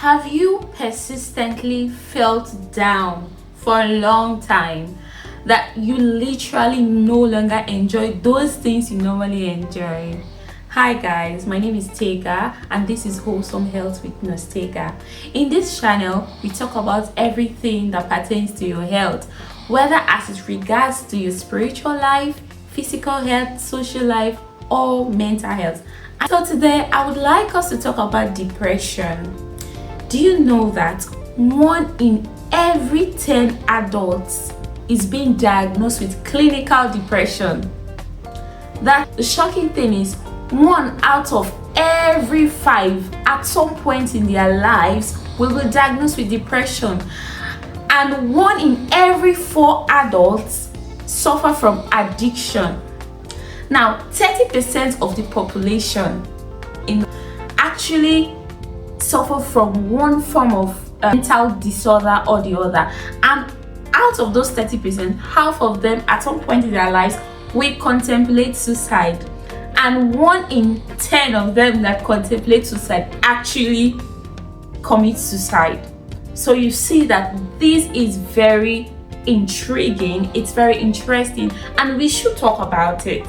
Have you persistently felt down for a long time that you literally no longer enjoy those things you normally enjoy? Hi guys, my name is Tega and this is Wholesome Health with Nostega. In this channel, we talk about everything that pertains to your health, whether as it regards to your spiritual life, physical health, social life, or mental health. And so today, I would like us to talk about depression. Do you know that 1 in every 10 adults is being diagnosed with clinical depression? That the shocking thing is 1 out of every 5 at some point in their lives will be diagnosed with depression, and 1 in every 4 adults suffer from addiction. Now 30% of the population actually suffer from one form of mental disorder or the other, and out of those 30%, half of them at some point in their lives will contemplate suicide, and 1 in 10 of them that contemplate suicide actually commit suicide. So you see that this is very intriguing, it's very interesting, and we should talk about it.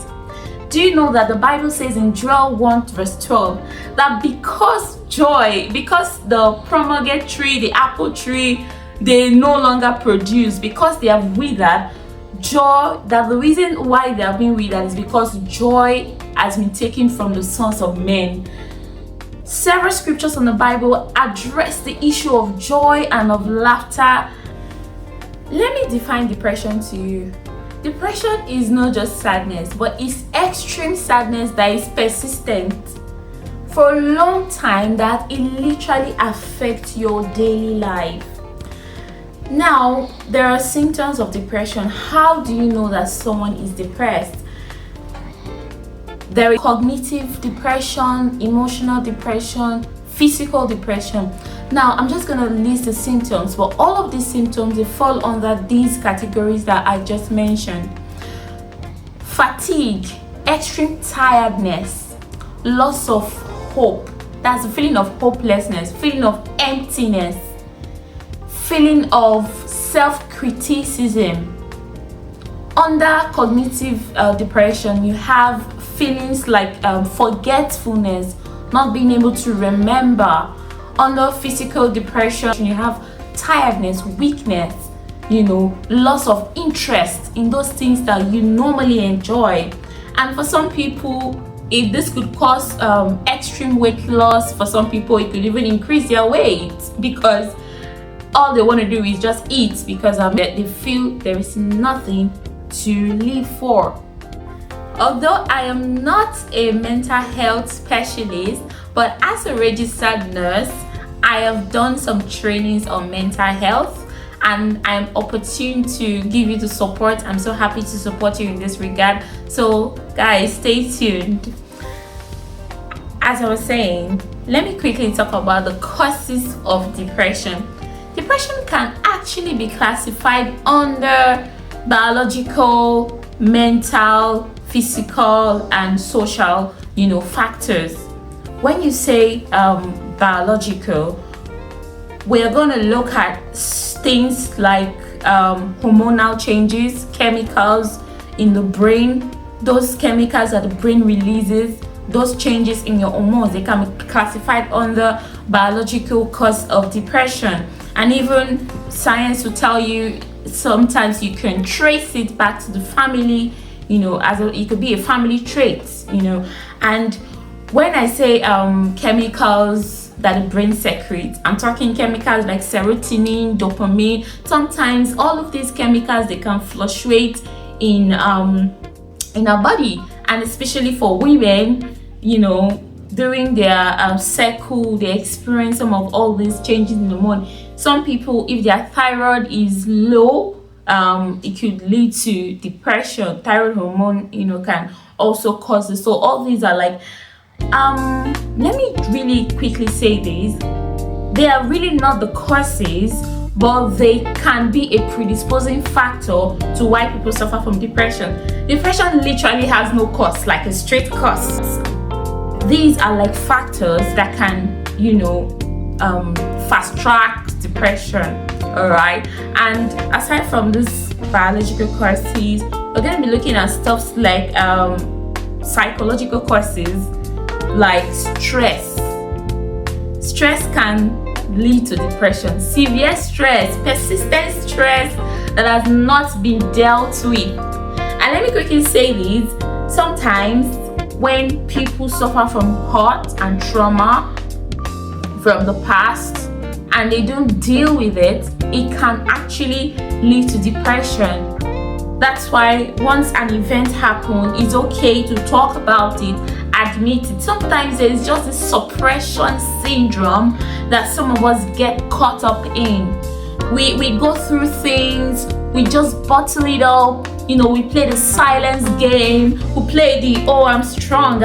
Do you know that the Bible says in Joel 1 verse 12 that because the pomegranate tree, the apple tree, they no longer produce because they have withered, that the reason why they have been withered is because joy has been taken from the sons of men. Several scriptures in the Bible address the issue of joy and of laughter. Let me define depression to you. Depression is not just sadness, but it's extreme sadness that is persistent for a long time, that it literally affects your daily life. Now, there are symptoms of depression. How do you know that someone is depressed? There is cognitive depression, emotional depression, physical depression. Now, I'm just going to list the symptoms, but all of these symptoms, they fall under these categories that I just mentioned. Fatigue, extreme tiredness, loss of hope, that's a feeling of hopelessness, feeling of emptiness, feeling of self-criticism. Under cognitive depression, you have feelings like forgetfulness, not being able to remember. Under physical depression, you have tiredness, weakness, loss of interest in those things that you normally enjoy. And for some people, this could cause extreme weight loss. For some people, it could even increase their weight because all they want to do is just eat, because they feel there is nothing to live for. Although I am not a mental health specialist, but as a registered nurse, I have done some trainings on mental health, and I'm opportune to give you the support. I'm so happy to support you in this regard. So guys, stay tuned. As I was saying, let me quickly talk about the causes of depression. Depression can actually be classified under biological, mental, physical, and social, factors. When you say biological, we're going to look at things like hormonal changes, chemicals in the brain, those chemicals that the brain releases, those changes in your hormones, they can be classified under biological cause of depression. And even science will tell you sometimes you can trace it back to the family, it could be a family trait, And when I say chemicals that the brain secretes, I'm talking chemicals like serotonin, dopamine. Sometimes all of these chemicals, they can fluctuate in our body, and especially for women, during their cycle, they experience some of all these changes in the hormone. Some people, if their thyroid is low, it could lead to depression. Thyroid hormone, can also cause this. So all these are like, let me really quickly say this. They are really not the causes, but they can be a predisposing factor to why people suffer from depression. Depression literally has no cause, like a straight cause. These are like factors that can, fast track depression. All right, and aside from this biological causes, we're going to be looking at stuff like psychological causes like stress. Stress can lead to depression. Severe stress, persistent stress that has not been dealt with. And let me quickly say this: sometimes when people suffer from hurt and trauma from the past and they don't deal with it, it can actually lead to depression. That's why once an event happens, it's okay to talk about it, admit it. Sometimes there's just a suppression syndrome that some of us get caught up in. We go through things, we just bottle it up, we play the silence game, we play the I'm strong,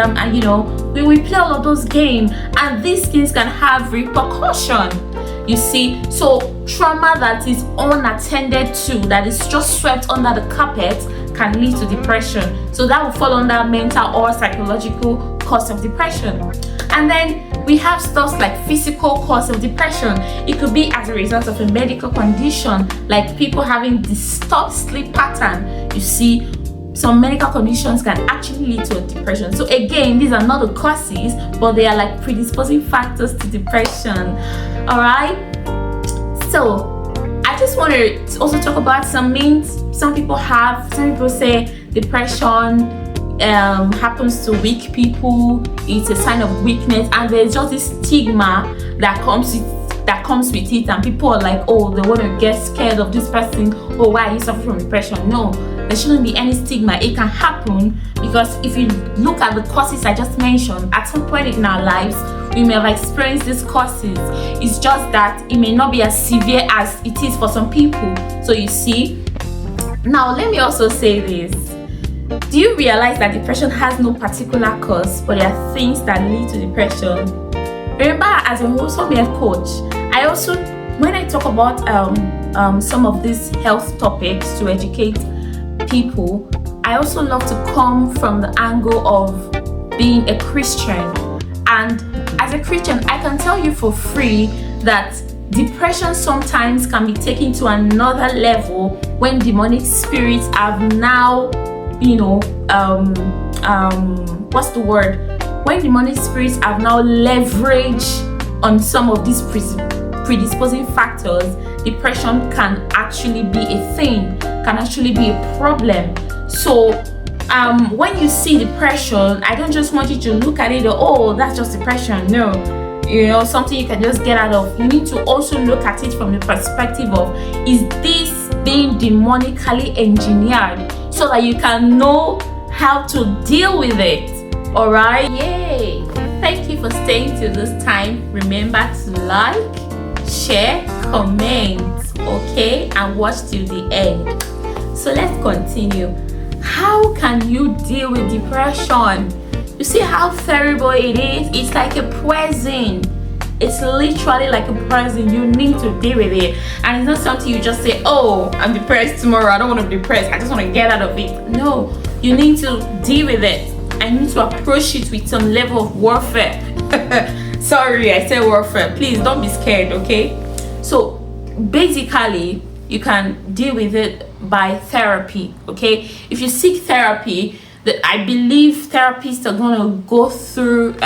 we play all of those games, and these things can have repercussion. You see, so trauma that is unattended to, that is just swept under the carpet, can lead to depression. So that will fall under mental or psychological cause of depression. And then we have stuff like physical cause of depression. It could be as a result of a medical condition, like people having disturbed sleep pattern. You see, some medical conditions can actually lead to a depression. So again, these are not the causes, but they are like predisposing factors to depression. All right. So I just want to also talk about some myths. Some people say depression happens to weak people. It's a sign of weakness, and there's just this stigma that comes with it, and people are like, oh, they want to get scared of this person. Oh, why are you suffering from depression? No, there shouldn't be any stigma. It can happen because if you look at the causes I just mentioned, at some point in our lives we may have experienced these causes. It's just that it may not be as severe as it is for some people. So you see, now let me also say this: do you realize that depression has no particular cause, but there are things that lead to depression? Remember, as a wholesome health coach, I also, when I talk about some of these health topics to educate people, I also love to come from the angle of being a Christian. And as a Christian, I can tell you for free that depression sometimes can be taken to another level when demonic spirits have now, when demonic spirits have now leveraged on some of these predisposing factors. Depression can actually be a thing, can actually be a problem. So when you see depression, I don't just want you to look at it, oh, that's just depression. No, something you can just get out of. You need to also look at it from the perspective of, is this being demonically engineered, so that you can know how to deal with it. All right, yay! Thank you for staying till this time. Remember to like, share, comment, okay, and watch till the end. So let's continue. How can you deal with depression? You see how terrible it is? It's like a poison. It's literally like a poison. You need to deal with it. And it's not something you just say, oh, I'm depressed tomorrow. I don't want to be depressed. I just want to get out of it. No, you need to deal with it. I need to approach it with some level of warfare. Sorry, I said warfare. Please don't be scared, okay? So basically, you can deal with it by therapy, okay? If you seek therapy, I believe therapists are going to go through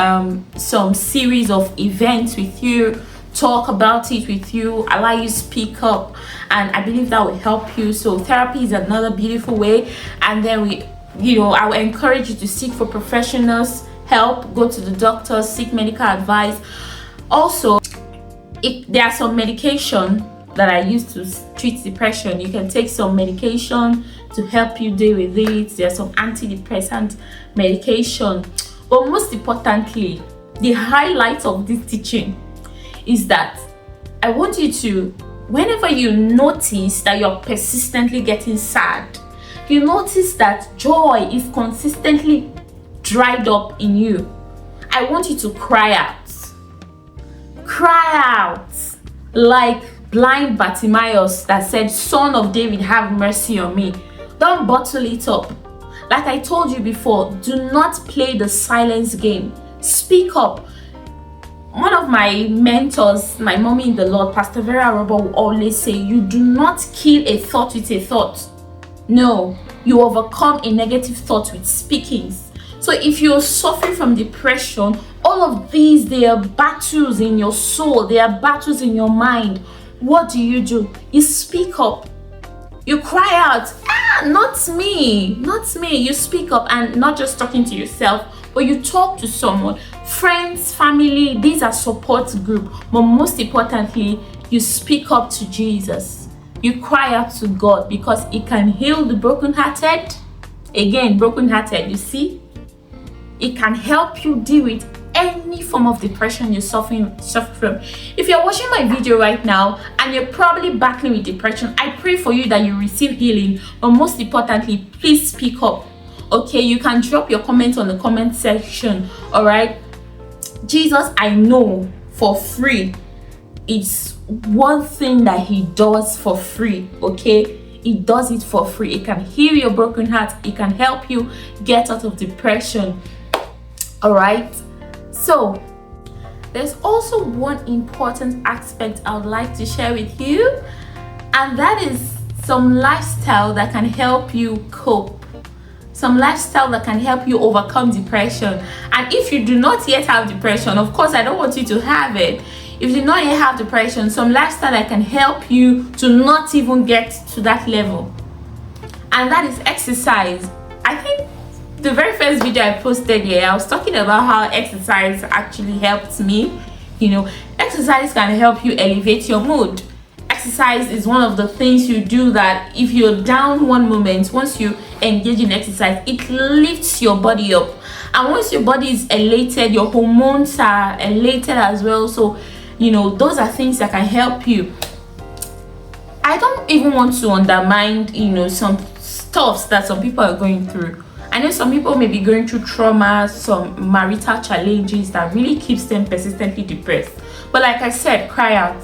some series of events with you, talk about it with you, allow you to speak up, and I believe that will help you. So therapy is another beautiful way. And then I will encourage you to seek for professionals help, go to the doctor, seek medical advice. Also, if there are some medication that I use to treat depression, you can take some medication to help you deal with it. There's some antidepressant medication. But most importantly, the highlight of this teaching is that I want you to, whenever you notice that you're persistently getting sad, you notice that joy is consistently dried up in you, I want you to cry out. Cry out like blind Bartimaeus that said, Son of David, have mercy on me. Don't bottle it up. Like I told you before, do not play the silence game. Speak up. one of my mentors, my mommy in the Lord, Pastor Vera Robert, will always say, you do not kill a thought with a thought. No, you overcome a negative thought with speakings. So if you're suffering from depression, all of these, they are battles in your soul, they are battles in your mind. What do? You speak up. You cry out, not me, not me. You speak up, and not just talking to yourself, but you talk to someone, friends, family. These are support group. But most importantly, you speak up to Jesus. You cry out to God, because it can heal the brokenhearted. Again, brokenhearted, you see? It can help you deal with any form of depression you're suffering from. If you're watching my video right now and you're probably battling with depression, I pray for you that you receive healing. But most importantly, please speak up. Okay, you can drop your comments on the comment section. All right, Jesus, I know for free, it's one thing that he does for free. Okay, he does it for free. It can heal your broken heart. It can help you get out of depression. All right, so there's also one important aspect I would like to share with you, and that is some lifestyle that can help you cope, some lifestyle that can help you overcome depression. And if you do not yet have depression, of course I don't want you to have it. If you do not yet have depression, some lifestyle that can help you to not even get to that level, and that is exercise. I think the very first video I posted here, I was talking about how exercise actually helped me. You know, exercise can help you elevate your mood. Exercise is one of the things you do that if you're down one moment, once you engage in exercise, it lifts your body up. And once your body is elated, your hormones are elated as well. So, you know, those are things that can help you. I don't even want to undermine, you know, some stuff that some people are going through. I know some people may be going through trauma, some marital challenges that really keeps them persistently depressed. But like I said, cry out.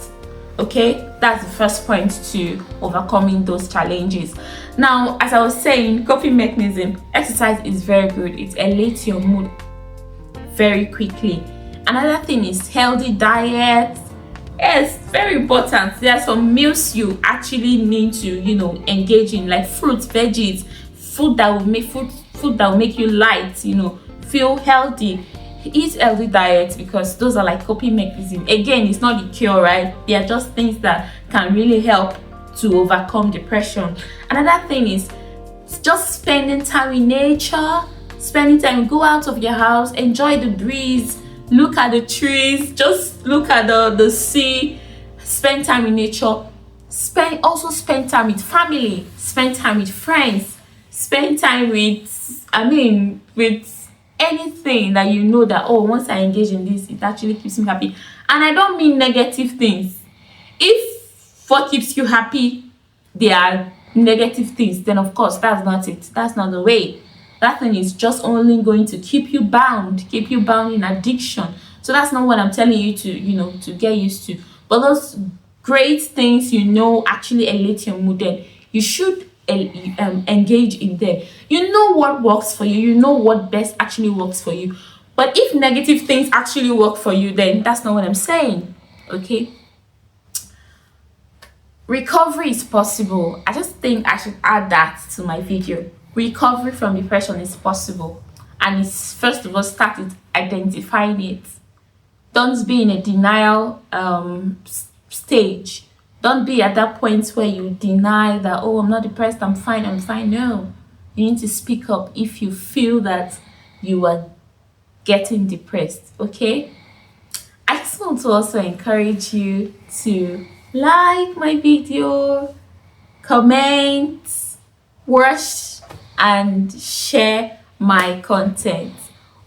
Okay, that's the first point to overcoming those challenges. Now, as I was saying, coping mechanism, exercise is very good. It elates your mood very quickly. Another thing is healthy diet. Yes, very important. There are some meals you actually need to, you know, engage in, like fruits, veggies, food that will make you light, you know, feel healthy. Eat healthy diets, because those are like coping mechanism. Again, it's not the cure, right? They are just things that can really help to overcome depression. Another thing is just spending time in nature. Spending time, go out of your house, enjoy the breeze, look at the trees, just look at the sea. Spend time in nature. Spend time with family, spend time with friends, spend time with anything that you know that, oh, once I engage in this, it actually keeps me happy. And I don't mean negative things. If what keeps you happy, they are negative things, then of course that's not it. That's not the way. That thing is just only going to keep you bound in addiction. So that's not what I'm telling you to, you know, to get used to. But those great things, you know, actually elevate your mood, then you should engage in them. You know what works for you. You know what best actually works for you. But if negative things actually work for you, then that's not what I'm saying. Okay. Recovery is possible. I just think I should add that to my video. Recovery from depression is possible. And it's first of all, start with identifying it. Don't be in a denial stage. Don't be at that point where you deny that, oh, I'm not depressed, I'm fine. No. You need to speak up if you feel that you are getting depressed, okay? I just want to also encourage you to like my video, comment, watch, and share my content.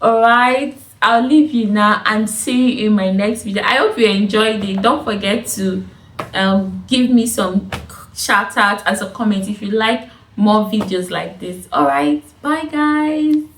Alright, I'll leave you now and see you in my next video. I hope you enjoyed it. Don't forget to give me some shout out and some comments if you like more videos like this. All right, bye guys.